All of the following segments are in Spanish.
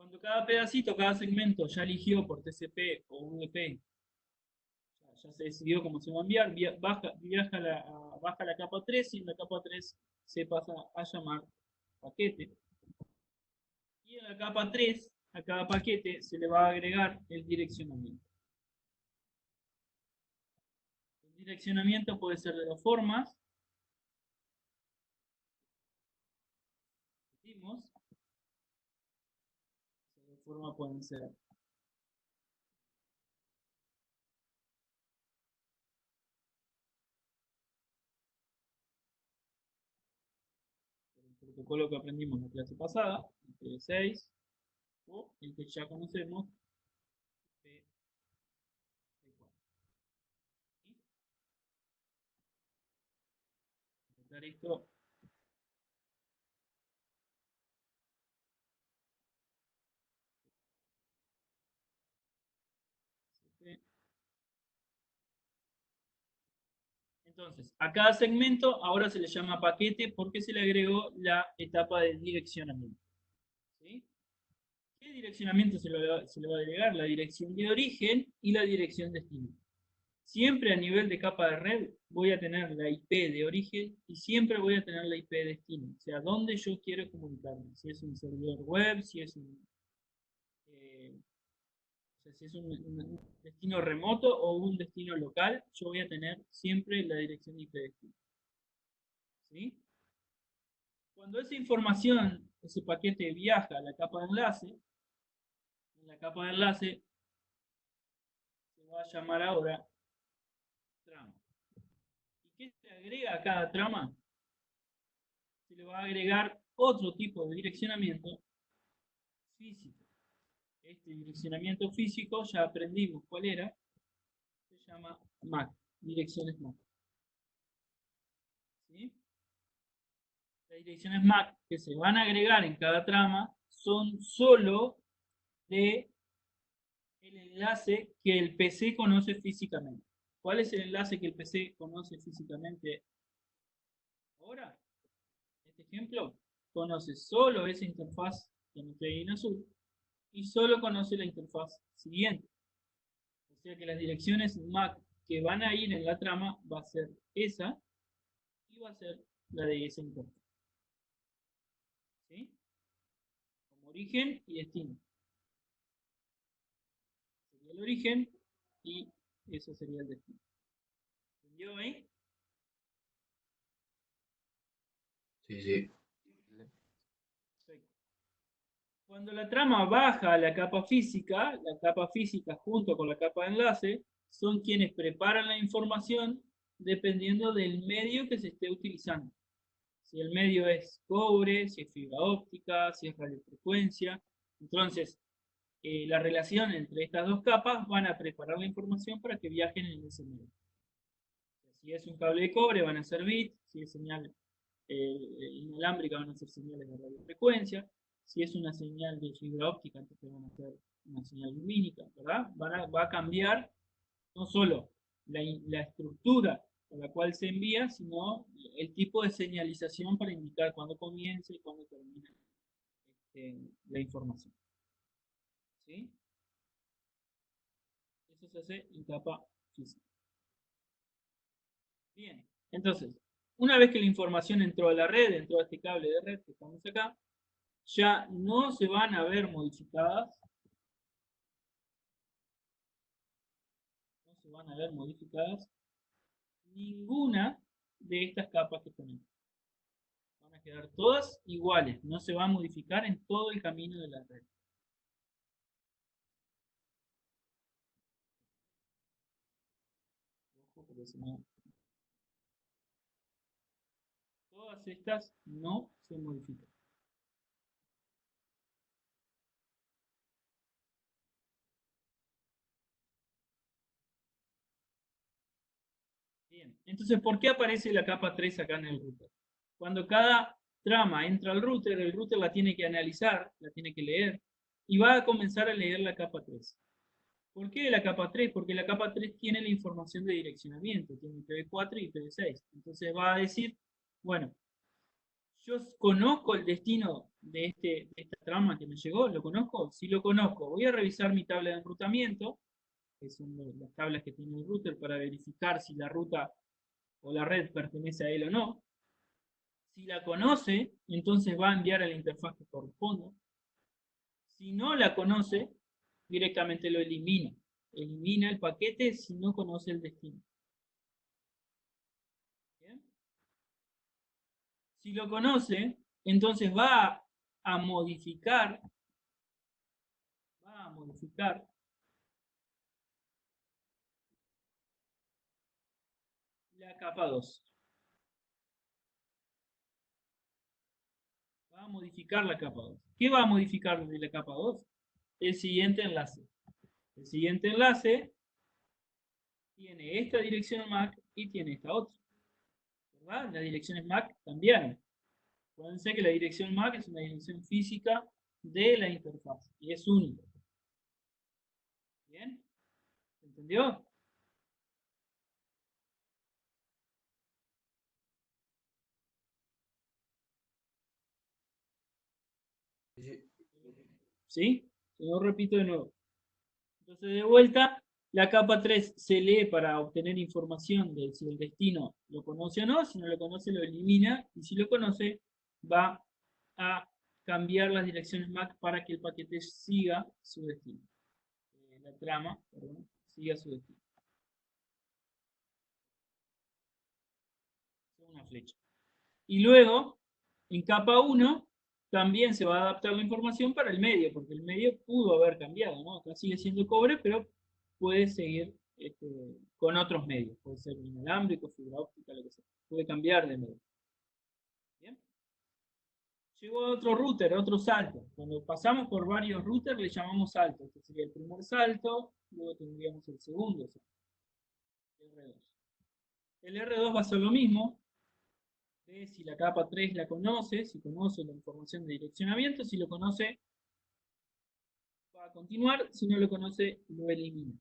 Cuando cada pedacito, cada segmento ya eligió por TCP o UDP, ya se decidió cómo se va a enviar, baja la capa 3 y en la capa 3 se pasa a llamar paquete. Y en la capa 3, a cada paquete se le va a agregar el direccionamiento. El direccionamiento puede ser de dos formas. Decimos, de dos formas pueden ser el protocolo que aprendimos en la clase pasada, el P6, o el que ya conocemos, P4. Esto. Entonces, a cada segmento ahora se le llama paquete porque se le agregó la etapa de direccionamiento. ¿Sí? ¿Qué direccionamiento se le va a agregar? La dirección de origen y la dirección de destino. Siempre a nivel de capa de red voy a tener la IP de origen y siempre voy a tener la IP de destino. O sea, dónde yo quiero comunicarme. Si es un servidor web, si es un, o sea, si es un destino remoto o un destino local, yo voy a tener siempre la dirección de IP de destino. ¿Sí? Cuando esa información, ese paquete viaja a la capa de enlace, en la capa de enlace se va a llamar ahora trama. ¿Y qué se agrega a cada trama? Se le va a agregar otro tipo de direccionamiento físico. Este direccionamiento físico ya aprendimos cuál era, se llama MAC, direcciones MAC. ¿Sí? Las direcciones MAC que se van a agregar en cada trama son solo de el enlace que el PC conoce físicamente. ¿Cuál es el enlace que el PC conoce físicamente ahora? Este ejemplo conoce solo esa interfaz que no está ahí en azul y solo conoce la interfaz siguiente. O sea que las direcciones MAC que van a ir en la trama va a ser esa y va a ser la de esa interfaz. ¿Sí? Como origen y destino. Sería el origen y eso sería el destino. ¿Entendió ahí? Sí, sí. Perfecto. Cuando la trama baja a la capa física junto con la capa de enlace son quienes preparan la información dependiendo del medio que se esté utilizando. Si el medio es cobre, si es fibra óptica, si es radiofrecuencia. Entonces, la relación entre estas dos capas van a preparar la información para que viajen en ese medio. Si es un cable de cobre van a ser bits, si es señal inalámbrica van a ser señales de radiofrecuencia, si es una señal de fibra óptica entonces van a ser una señal lumínica, ¿verdad? Va a cambiar no solo la estructura con la cual se envía, sino el tipo de señalización para indicar cuándo comienza y cuándo termina la información. ¿Sí? Eso se hace en capa física. Bien, entonces, una vez que la información entró a la red, entró a este cable de red que estamos acá, ya no se van a ver modificadas, ninguna de estas capas que están aquí. Van a quedar todas iguales, no se va a modificar en todo el camino de la red. Ojo, porque si no, todas estas no se modifican. Bien, entonces, ¿por qué aparece la capa 3 acá en el router? Cuando cada trama entra al router, el router la tiene que analizar, la tiene que leer, y va a comenzar a leer la capa 3. ¿Por qué la capa 3? Porque la capa 3 tiene la información de direccionamiento, tiene IPv4 y IPv6. Entonces va a decir, bueno, Yo conozco el destino de esta trama que me llegó, ¿lo conozco? Si lo conozco, voy a revisar mi tabla de enrutamiento, que son las tablas que tiene el router para verificar si la ruta o la red pertenece a él o no. Si la conoce, entonces va a enviar a la interfaz que corresponda. Si no la conoce, directamente lo elimina. Elimina el paquete si no conoce el destino. ¿Bien? Si lo conoce, entonces a modificar, va a modificar la capa 2. Va a modificar la capa 2. ¿Qué va a modificar de la capa 2? El siguiente enlace. El siguiente enlace tiene esta dirección MAC y tiene esta otra. ¿Verdad? Las direcciones MAC cambiaron. Acuérdense que la dirección MAC es una dirección física de la interfaz y es única. ¿Bien? ¿Se entendió? Sí, ¿Sí? Lo repito de nuevo. Entonces, de vuelta, la capa 3 se lee para obtener información de si el destino lo conoce o no. Si no lo conoce, lo elimina. Y si lo conoce, va a cambiar las direcciones MAC para que el paquete siga su destino. La trama, perdón, siga su destino. Una flecha. Y luego, en capa 1, también se va a adaptar la información para el medio, porque el medio pudo haber cambiado, ¿no? Acá sigue siendo cobre, pero puede seguir con otros medios. Puede ser inalámbrico, fibra óptica, lo que sea. Puede cambiar de medio. ¿Bien? Llegó otro router, otro salto. Cuando pasamos por varios routers le llamamos salto. Este sería el primer salto, luego tendríamos el segundo salto, R2. El R2 va a ser lo mismo, ve si la capa 3 la conoce, si conoce la información de direccionamiento, si lo conoce va a continuar, si no lo conoce lo elimina.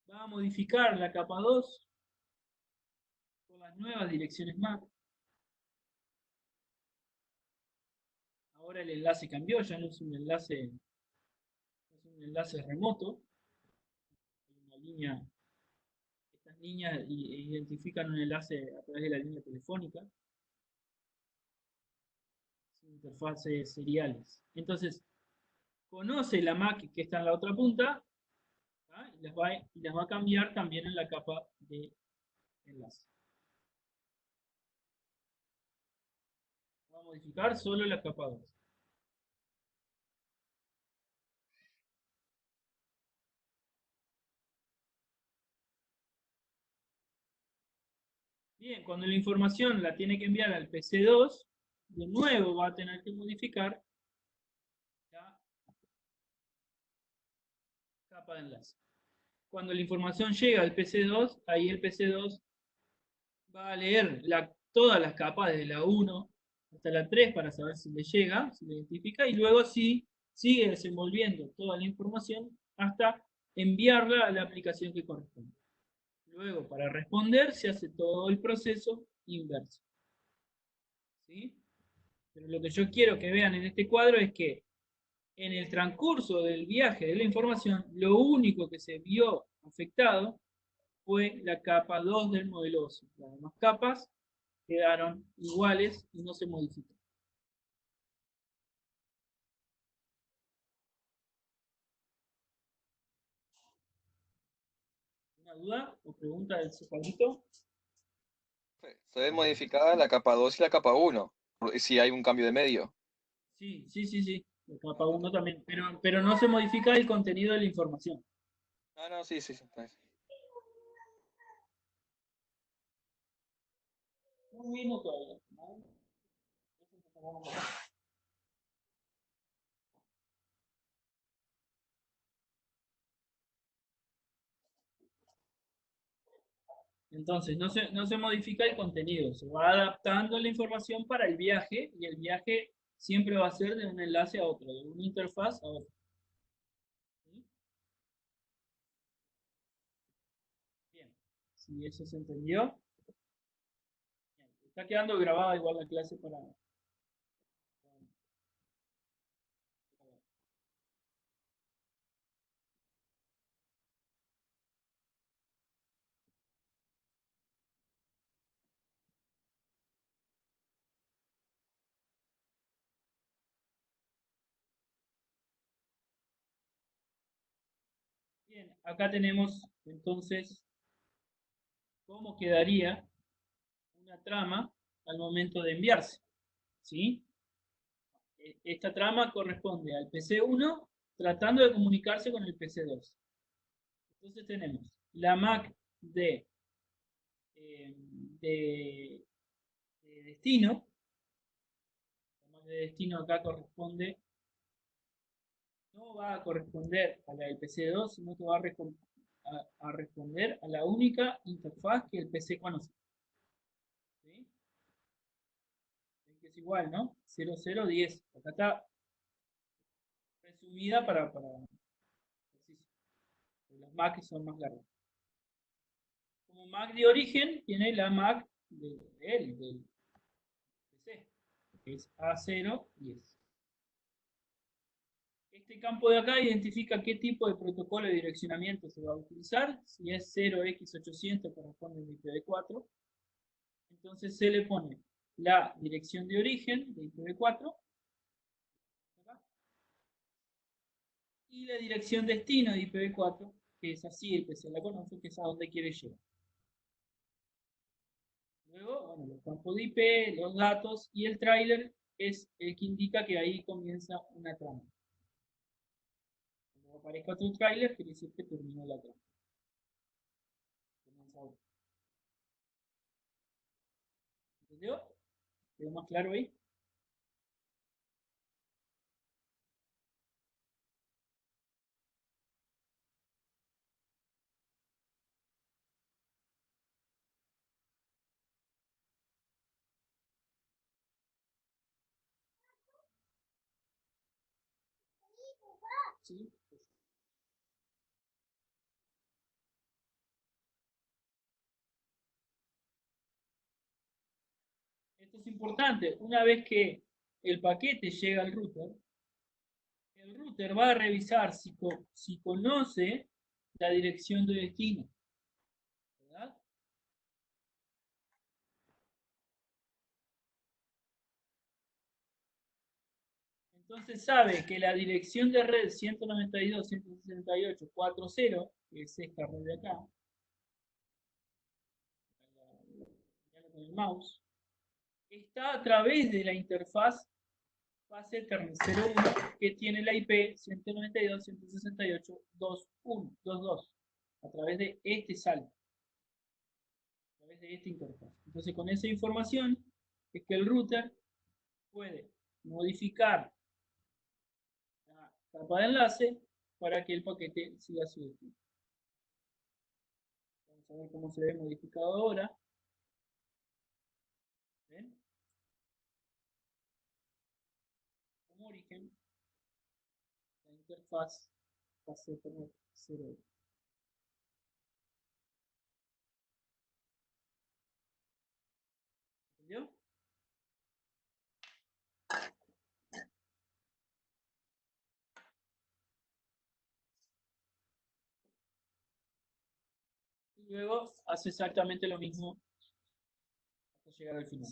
Va a modificar la capa 2 con las nuevas direcciones MAC. Ahora el enlace cambió, ya no es un enlace remoto. Hay una línea, estas líneas identifican un enlace a través de la línea telefónica. Son interfaces seriales. Entonces, conoce la MAC que está en la otra punta, ¿ah? Y las va a cambiar también en la capa de enlace. Va a modificar solo la capa 2. Bien, cuando la información la tiene que enviar al PC2, de nuevo va a tener que modificar la capa de enlace. Cuando la información llega al PC2, ahí el PC2 va a leer todas las capas, desde la 1 hasta la 3, para saber si le llega, si le identifica, y luego sí sigue desenvolviendo toda la información hasta enviarla a la aplicación que corresponde. Luego, para responder, se hace todo el proceso inverso. ¿Sí? Pero lo que yo quiero que vean en este cuadro es que en el transcurso del viaje de la información, lo único que se vio afectado fue la capa 2 del modelo OSI. Las demás capas quedaron iguales y no se modificaron. ¿Una duda o pregunta del Cepalito? Se ve modificada la capa 2 y la capa 1, si hay un cambio de medio. Sí, sí, sí, sí. La capa 1 también, pero no se modifica el contenido de la información. Ah, no, sí, sí, sí. Un minuto todavía. Entonces, no se modifica el contenido, se va adaptando la información para el viaje y el viaje siempre va a ser de un enlace a otro, de una interfaz a otra. ¿Sí? Bien, si eso se entendió. Bien. Está quedando grabada igual la clase para... Bien, acá tenemos entonces cómo quedaría una trama al momento de enviarse, ¿sí? Esta trama corresponde al PC1 tratando de comunicarse con el PC2. Entonces tenemos la MAC eh, de, de destino. La MAC de destino acá corresponde, no va a corresponder a la del PC2, sino que va a responder a la única interfaz que el PC conoce. ¿Sí? Que es igual, ¿no? 0010. Acá está resumida para las MAC son más largas. Como MAC de origen, tiene la MAC del PC, que es A010. Este campo de acá identifica qué tipo de protocolo de direccionamiento se va a utilizar. Si es 0x800 corresponde a IPv4. Entonces se le pone la dirección de origen de IPv4 y la dirección destino de IPv4, que es así, el PC la conoce, que es a donde quiere llegar. Luego, bueno, los campos de IP, los datos y el trailer es el que indica que ahí comienza una trama. Cuando aparezca otro trailer, quiere decir que terminó la trama. ¿Entendió? ¿Quedó más claro ahí? ¿Sí? Esto es importante. Una vez que el paquete llega al router, el router va a revisar si conoce la dirección de destino. ¿Verdad? Entonces sabe que la dirección de red 192.168.4.0, que es esta red de acá, con el mouse, está a través de la interfaz base Ethernet 01 que tiene la IP 192.168.2.1.2.2 a través de este salto, a través de esta interfaz. Entonces con esa información es que el router puede modificar la capa de enlace para que el paquete siga su destino. Vamos a ver cómo se ve modificado ahora. ¿Ven? Como origen, la interfaz base Ethernet 0. ¿Entendió? Y luego hace exactamente lo mismo hasta llegar al final.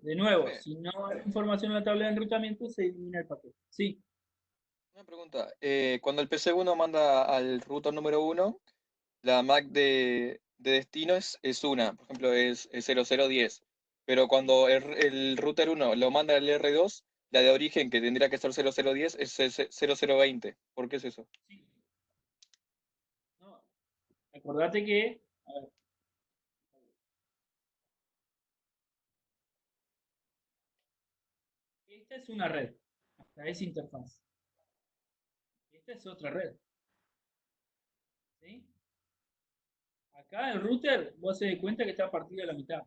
De nuevo, si no hay información en la tabla de enrutamiento, se elimina el paquete. Sí. Una pregunta. Cuando el PC1 manda al router número 1, la MAC de destino es una, por ejemplo, es 0010. Pero cuando el router 1 lo manda al R2, la de origen, que tendría que ser 0010, es 0020. ¿Por qué es eso? Sí. No, acordate que, a ver, esta es una red, hasta esa interfaz. Esta es otra red. ¿Sí? Acá el router, vos se das cuenta que está partido a la mitad.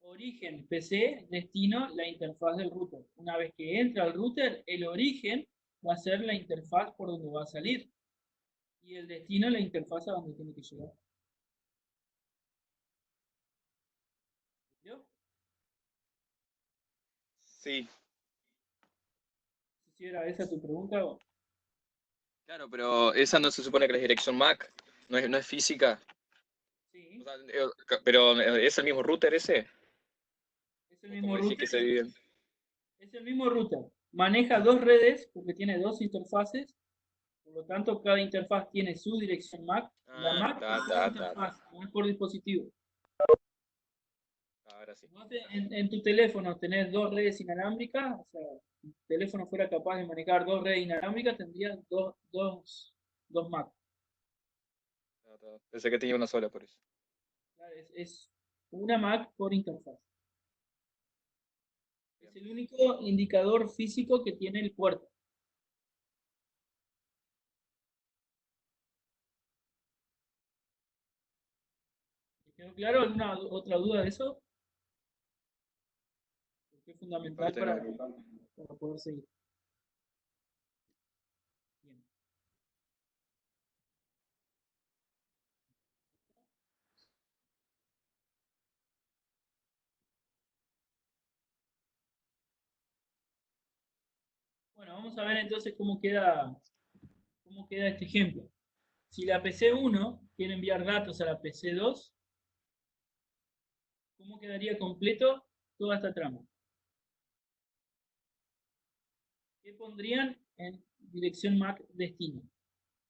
Origen, PC, destino, la interfaz del router. Una vez que entra al router, el origen va a ser la interfaz por donde va a salir. Y el destino, la interfaz a donde tiene que llegar. Sí, Si era esa tu pregunta. claro, pero esa no se supone que es dirección MAC, no es física. O Sí, sea, pero ¿es el mismo router ese? es el ¿O mismo cómo decís que router. se dividen? Es el mismo router. Maneja dos redes porque tiene dos interfaces. Por lo tanto, cada interfaz tiene su dirección MAC. La Ah, MAC es por ta. interfaz, no es por dispositivo. Ahora sí. Vos en tu teléfono tenés dos redes inalámbricas, o sea, si tu teléfono fuera capaz de manejar dos redes inalámbricas, tendrías dos Mac. Pensé que tenía una sola por eso. Claro, es una Mac por interfaz. Bien. Es el único indicador físico que tiene el puerto. ¿Te quedó claro? ¿Alguna otra duda de eso? Porque es Mi fundamental parte no. para poder seguir. Bien. Bueno, vamos a ver entonces cómo queda este ejemplo. Si la PC1 quiere enviar datos a la PC2, ¿cómo quedaría completo toda esta trama? ¿Qué pondrían en dirección MAC destino?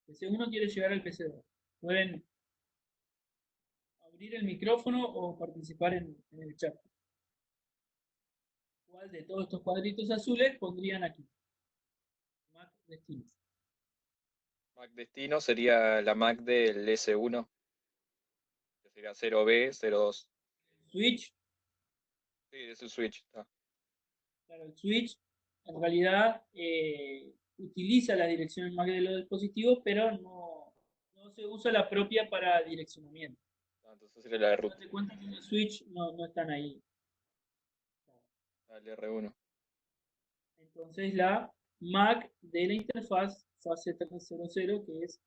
PC1 quiere llegar al PC2. Pueden abrir el micrófono o participar en el chat. ¿Cuál de todos estos cuadritos azules pondrían aquí? MAC destino. MAC destino sería la MAC del S1, que sería 0B, 02. Switch, Sí, es el switch. claro, el switch en realidad utiliza la dirección MAC de los dispositivos, pero no se usa la propia para direccionamiento. Entonces sería la de root, Date cuenta que en el switch no están ahí. la del R1. Entonces la MAC de la interfaz fase 300, que es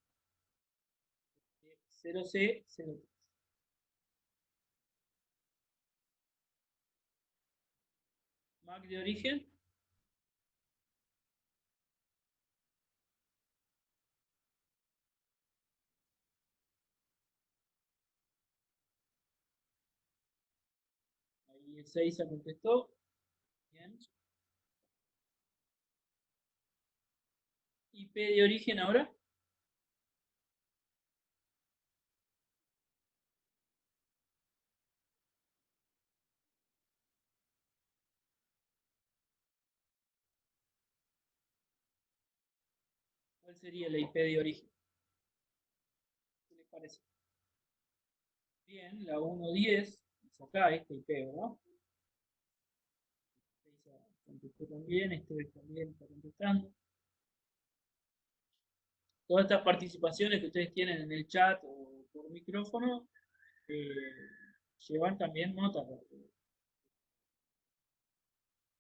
0C03. MAC de origen, ahí el 6 se contestó. Bien. IP de origen ahora, ¿cuál sería la IP de origen? ¿Qué les parece? Bien, la 110, es acá esta IP, ¿verdad? Contestó también, este también está contestando. Todas estas participaciones que ustedes tienen en el chat o por micrófono eh, llevan también notas.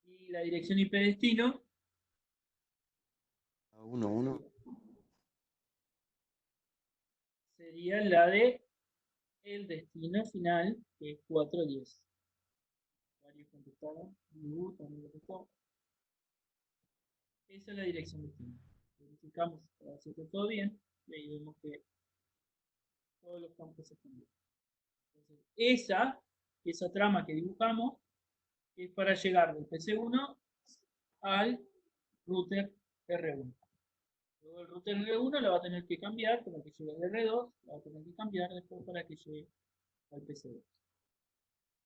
Y la dirección IP destino 1-1. sería la de el destino final, que es 410. Varios contestaron. También contestó. Esa es la dirección destino. Verificamos para ver si está todo bien. Y ahí vemos que todos los campos están bien. Entonces, esa trama que dibujamos es para llegar del PC1 al router R1. Luego el router R1 lo va a tener que cambiar para que llegue al R2, lo va a tener que cambiar después para que llegue al PC2.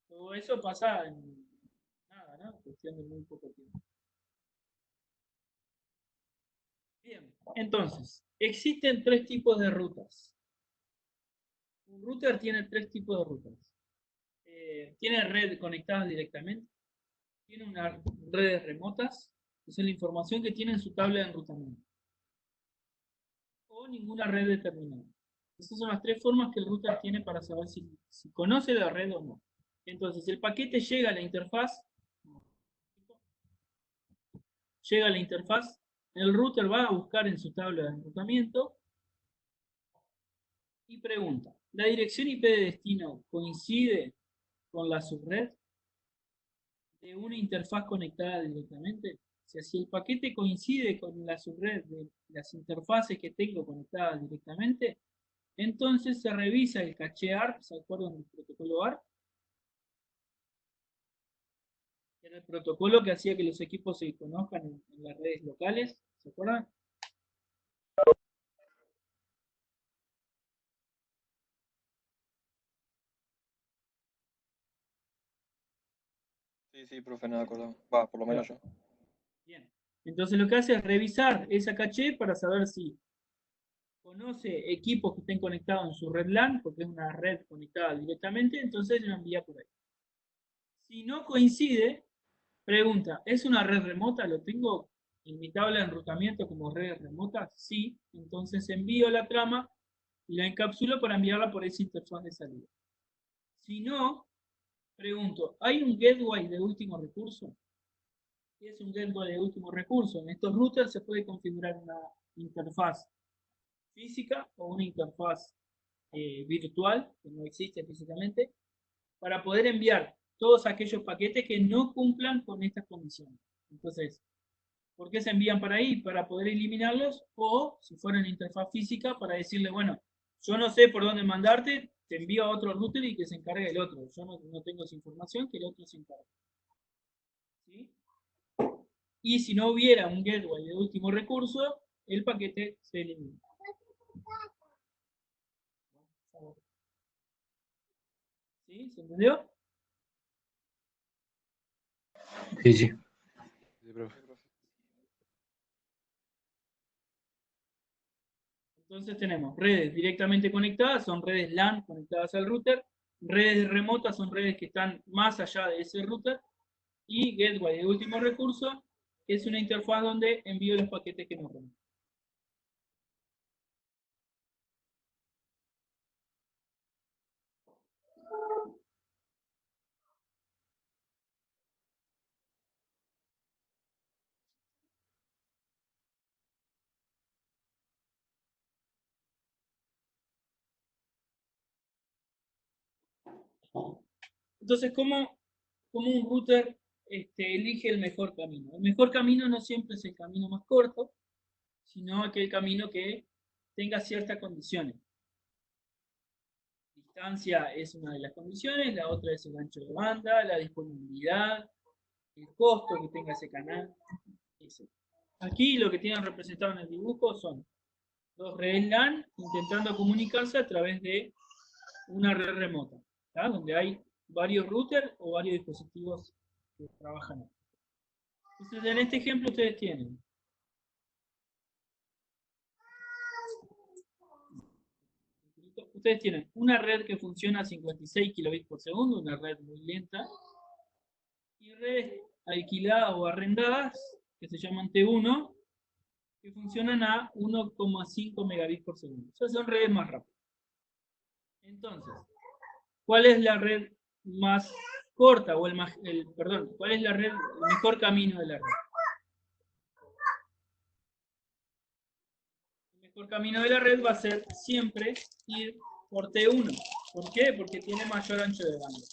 Todo eso pasa en nada, ¿no? Cuestión de muy poco tiempo. Bien, entonces, existen tres tipos de rutas. Un router tiene tres tipos de rutas. Tiene red conectada directamente, tiene unas redes remotas, esa es la información que tiene en su tabla de enrutamiento, o ninguna red determinada. Esas son las tres formas que el router tiene para saber si conoce la red o no. Entonces, el paquete llega a la interfaz, el router va a buscar en su tabla de enrutamiento y pregunta, ¿la dirección IP de destino coincide con la subred? de una interfaz conectada directamente. O sea, si el paquete coincide con la subred de las interfaces que tengo conectadas directamente, entonces se revisa el caché ARP, ¿se acuerdan del protocolo ARP? Era el protocolo que hacía que los equipos se conozcan en las redes locales, ¿se acuerdan? Sí, sí, profe, no me acuerdo. Va, por lo menos yo. Bien. Entonces lo que hace es revisar esa caché para saber si conoce equipos que estén conectados en su red LAN, porque es una red conectada directamente, entonces lo envía por ahí. Si no coincide, pregunta, ¿es una red remota? ¿Lo tengo en mi tabla de enrutamiento como red remota? Sí, entonces envío la trama y la encapsulo para enviarla por esa interfaz de salida. Si no, pregunto, ¿hay un gateway de último recurso? ¿Qué es un gateway de último recurso? En estos routers se puede configurar una interfaz física o una interfaz virtual, que no existe físicamente, para poder enviar todos aquellos paquetes que no cumplan con estas condiciones. Entonces, ¿por qué se envían para ahí? Para poder eliminarlos, o si fuera una interfaz física, para decirle, bueno, yo no sé por dónde mandarte, te envío a otro router y que se encargue el otro. Yo no tengo esa información, que el otro se encargue. ¿Sí? Y si no hubiera un gateway de último recurso, el paquete se elimina. ¿Sí? ¿Se entendió? Sí, sí. Sí, profe. Entonces tenemos redes directamente conectadas, son redes LAN conectadas al router, redes remotas son redes que están más allá de ese router, y gateway de último recurso, que es una interfaz donde envío los paquetes que nos remiten. Entonces, ¿cómo un router elige el mejor camino? El mejor camino no siempre es el camino más corto, sino aquel camino que tenga ciertas condiciones. Distancia es una de las condiciones, la otra es el ancho de banda, la disponibilidad, el costo que tenga ese canal, etc. Aquí lo que tienen representado en el dibujo son dos redes LAN intentando comunicarse a través de una red remota, ¿tá? Donde hay varios routers o varios dispositivos que trabajan ahí. Entonces, en este ejemplo ustedes tienen una red que funciona a 56 kilobits por segundo, una red muy lenta, y redes alquiladas o arrendadas, que se llaman T1, que funcionan a 1,5 megabits por segundo. O sea, son redes más rápidas. Entonces, ¿cuál es la red más corta o perdón, cuál es el mejor camino de la red? El mejor camino de la red va a ser siempre ir por T1. ¿Por qué? Porque tiene mayor ancho de banda.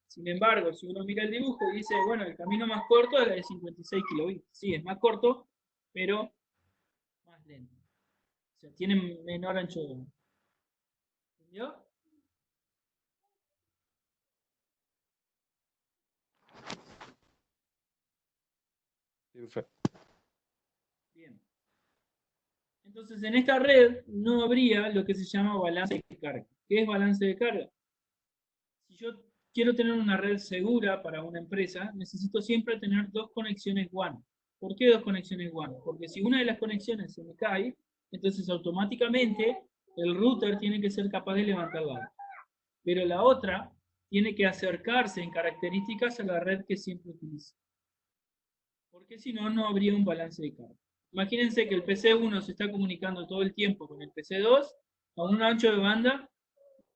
Sin embargo, si uno mira el dibujo y dice, bueno, el camino más corto es la de 56 kilobits. Sí, es más corto, pero más lento. O sea, tiene menor ancho de banda. ¿Entendió? Sí, profe. Bien. Entonces, en esta red no habría lo que se llama balance de carga. ¿Qué es balance de carga? Si yo quiero tener una red segura para una empresa, necesito siempre tener dos conexiones WAN. ¿Por qué dos conexiones WAN? Porque si una de las conexiones se me cae, entonces automáticamente el router tiene que ser capaz de levantar la otra. Pero la otra tiene que acercarse en características a la red que siempre utiliza. Porque si no, no habría un balance de carga. Imagínense que el PC1 se está comunicando todo el tiempo con el PC2 a un ancho de banda,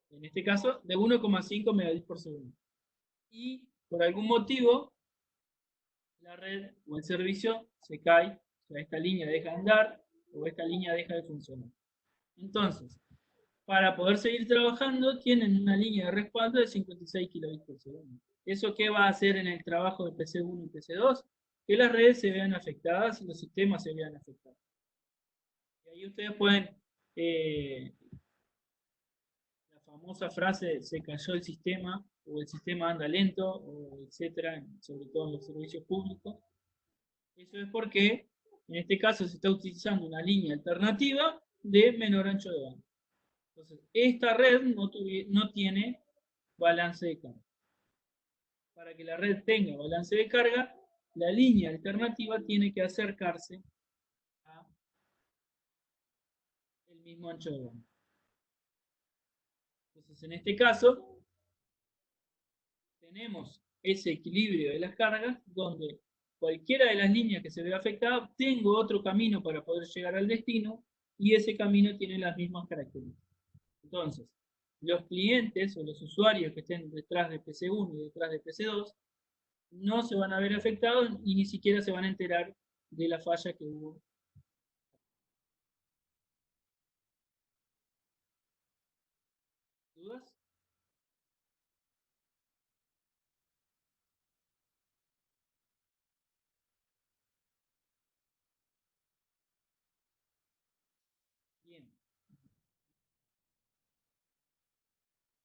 en este caso, de 1,5 megabits por segundo. Y por algún motivo, la red o el servicio se cae, o sea, esta línea deja de andar o esta línea deja de funcionar. Entonces, para poder seguir trabajando, tienen una línea de respaldo de 56 kilobits por segundo. ¿Eso qué va a hacer en el trabajo de PC1 y PC2? Que las redes se vean afectadas y los sistemas se vean afectados. Y ahí ustedes pueden, la famosa frase, se cayó el sistema, o el sistema anda lento, o etcétera, sobre todo en los servicios públicos. Eso es porque, en este caso, se está utilizando una línea alternativa de menor ancho de banda. Entonces, esta red no tiene balance de carga. Para que la red tenga balance de carga, la línea alternativa tiene que acercarse al mismo ancho de banda. Entonces, en este caso, tenemos ese equilibrio de las cargas donde cualquiera de las líneas que se vea afectada, tengo otro camino para poder llegar al destino y ese camino tiene las mismas características. Entonces, los clientes o los usuarios que estén detrás de PC1 y detrás de PC2 no se van a ver afectados y ni siquiera se van a enterar de la falla que hubo. ¿Dudas? Bien.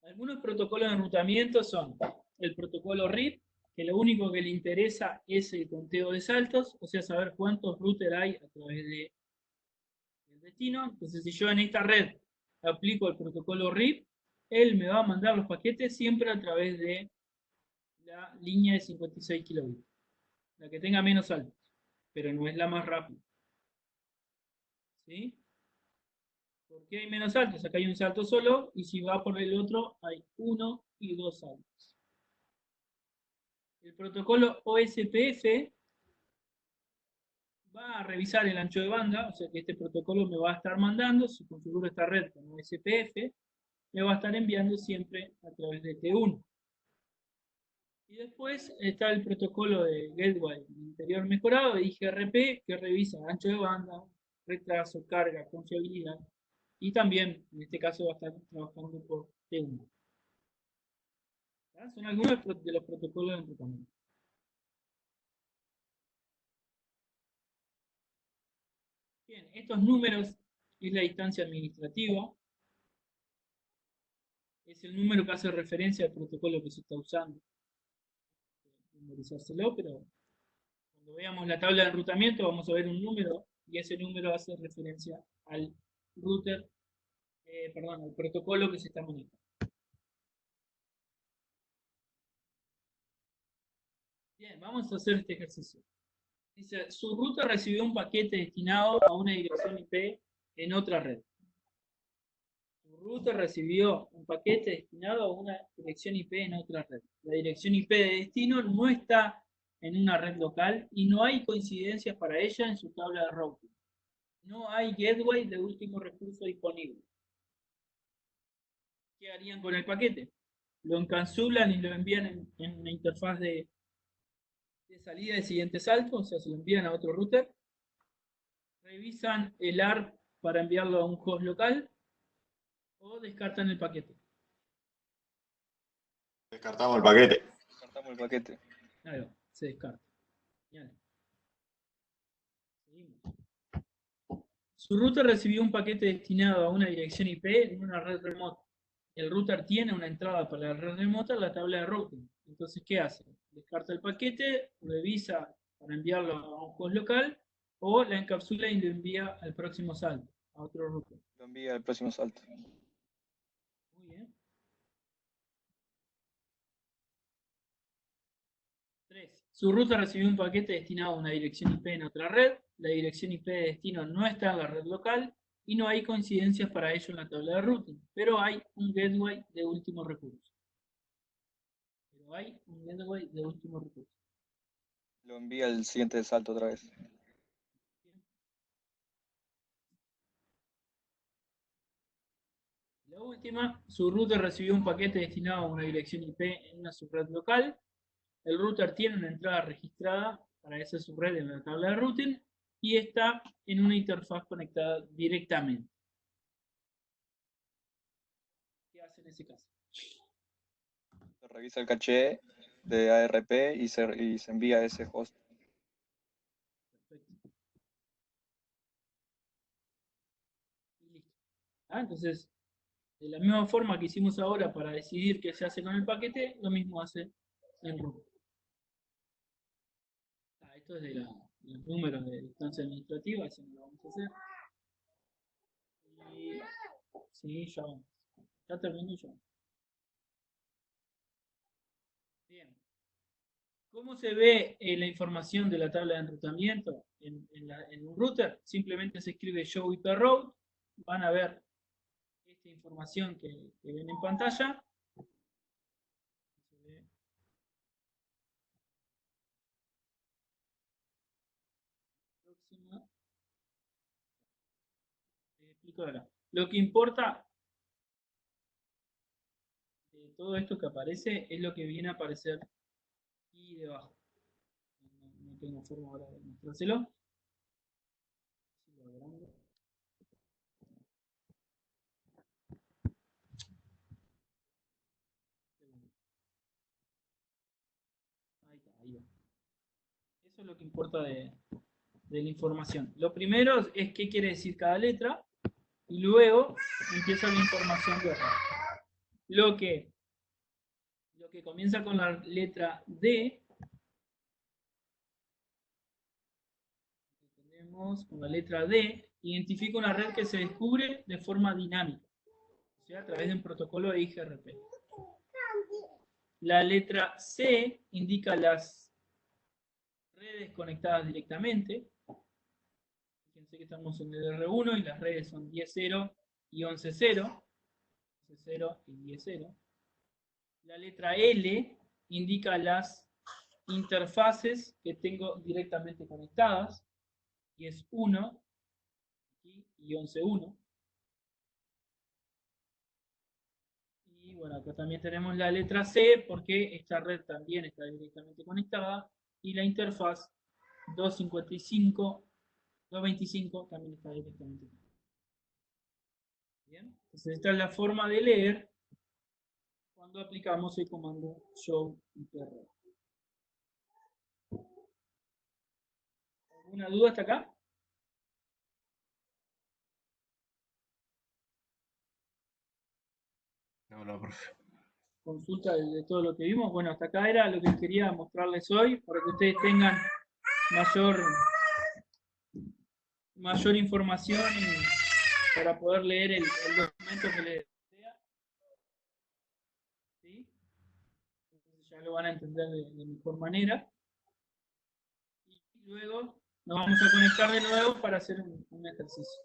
Algunos protocolos de enrutamiento son el protocolo RIP, que lo único que le interesa es el conteo de saltos, o sea, saber cuántos routers hay a través del destino. Entonces, si yo en esta red aplico el protocolo RIP, él me va a mandar los paquetes siempre a través de la línea de 56 kilobits, la que tenga menos saltos, pero no es la más rápida. ¿Sí? ¿Por qué hay menos saltos? Acá hay un salto solo, y si va por el otro, hay 1 y 2 saltos. El protocolo OSPF va a revisar el ancho de banda, o sea que este protocolo me va a estar mandando, si configuro esta red con OSPF, me va a estar enviando siempre a través de T1. Y después está el protocolo de Gateway interior mejorado de IGRP, que revisa ancho de banda, retraso, carga, confiabilidad, y también, en este caso, va a estar trabajando por T1. ¿Ya? Son algunos de los protocolos de enrutamiento. Bien, estos números es la distancia administrativa, es el número que hace referencia al protocolo que se está usando. Memorizárselo, pero cuando veamos la tabla de enrutamiento vamos a ver un número y ese número hace referencia al router, perdón, al protocolo que se está manejando. Bien, vamos a hacer este ejercicio. Dice, su router recibió un paquete destinado a una dirección IP en otra red. Su router recibió un paquete destinado a una dirección IP en otra red. La dirección IP de destino no está en una red local y no hay coincidencias para ella en su tabla de routing. No hay gateway de último recurso disponible. ¿Qué harían con el paquete? Lo encapsulan y lo envían en una interfaz de salida de siguiente salto, o sea, se lo envían a otro router. Revisan el ARP para enviarlo a un host local o descartan el paquete. Descartamos el paquete. Descartamos el paquete. Claro, se descarta. Bien. Seguimos. Su router recibió un paquete destinado a una dirección IP en una red remota. El router tiene una entrada para la red remota en la tabla de routing. Entonces, ¿qué hace? Descarta el paquete, revisa para enviarlo a un host local o la encapsula y lo envía al próximo salto, a otro router. Lo envía al próximo salto. Muy bien. 3. Su router recibió un paquete destinado a una dirección IP en otra red. La dirección IP de destino no está en la red local y no hay coincidencias para ello en la tabla de routing, pero hay un gateway de último recurso. Lo envía al siguiente salto otra vez. La última, su router recibió un paquete destinado a una dirección IP en una subred local. El router tiene una entrada registrada para esa subred en la tabla de routing y está en una interfaz conectada directamente. ¿Qué hace en ese caso? Se revisa el caché de ARP y se envía a ese host. Perfecto. Y listo. Entonces, de la misma forma que hicimos ahora para decidir qué se hace con el paquete, lo mismo hace en root. Esto es de los números de distancia administrativa, eso no lo vamos a hacer. Y, sí, ya terminé yo. Bien. ¿Cómo se ve la información de la tabla de enrutamiento en un router? Simplemente se escribe show IP route. Van a ver esta información que ven en pantalla. Próxima. Explico ahora. Lo que importa de todo esto que aparece es lo que viene a aparecer aquí debajo. No tengo forma ahora de mostrárselo. Ahí está, ahí va. Eso es lo que importa de la información. Lo primero es qué quiere decir cada letra y luego empieza la información de acá. Lo que comienza con la letra D, tenemos con la letra D, identifica una red que se descubre de forma dinámica, o sea, a través de un protocolo de IGRP. La letra C indica las redes conectadas directamente. Fíjense que estamos en el R1 y las redes son 10.0 y 11.0. 11.0 y 10.0. La letra L indica las interfaces que tengo directamente conectadas, y es 1 y 11.1. Y bueno, acá también tenemos la letra C porque esta red también está directamente conectada, y la interfaz 255, 225 también está directamente conectada. Bien, entonces esta es la forma de leer cuando aplicamos el comando show ipr. ¿Alguna duda hasta acá? No, profe. Consulta de todo lo que vimos. Bueno, hasta acá era lo que quería mostrarles hoy para que ustedes tengan mayor información para poder leer el documento que les desea. ¿Sí? Entonces ya lo van a entender de mejor manera. Y luego nos vamos a conectar de nuevo para hacer un ejercicio.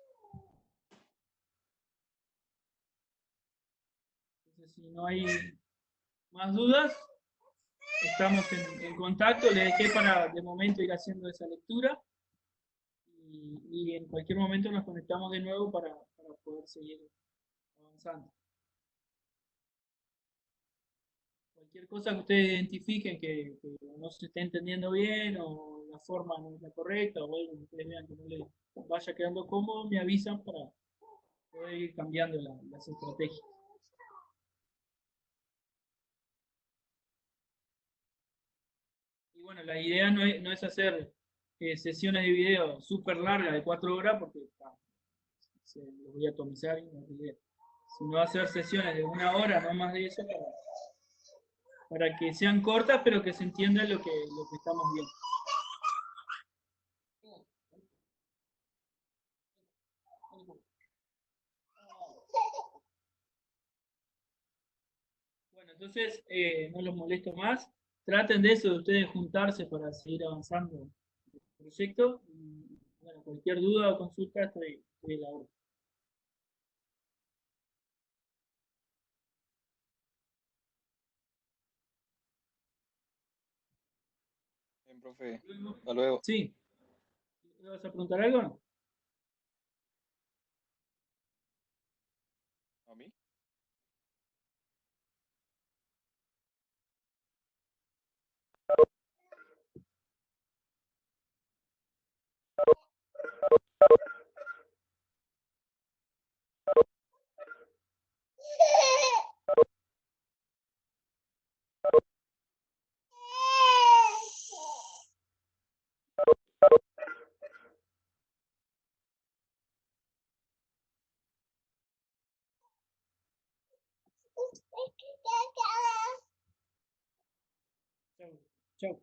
Entonces, si no hay más dudas, estamos en contacto. Les dejé para de momento ir haciendo esa lectura. Y en cualquier momento nos conectamos de nuevo para poder seguir avanzando. Cualquier cosa que ustedes identifiquen que no se esté entendiendo bien, o la forma no es la correcta, o algo que ustedes vean que no les vaya quedando cómodo, me avisan para poder ir cambiando las estrategias. Y bueno, la idea no es hacer sesiones de video súper largas de 4 horas, porque se los voy a atomizar, y no es la idea. Sino hacer sesiones de 1 hora, no más de eso, para que sean cortas, pero que se entienda lo que estamos viendo. Bueno, entonces no los molesto más. Traten de eso, de ustedes juntarse para seguir avanzando en el proyecto. Y, bueno, cualquier duda o consulta, estoy a la hora. Bien, profe. Hasta luego. Sí. ¿Me vas a preguntar algo? ¿A mí? Chau. Chau. Chau.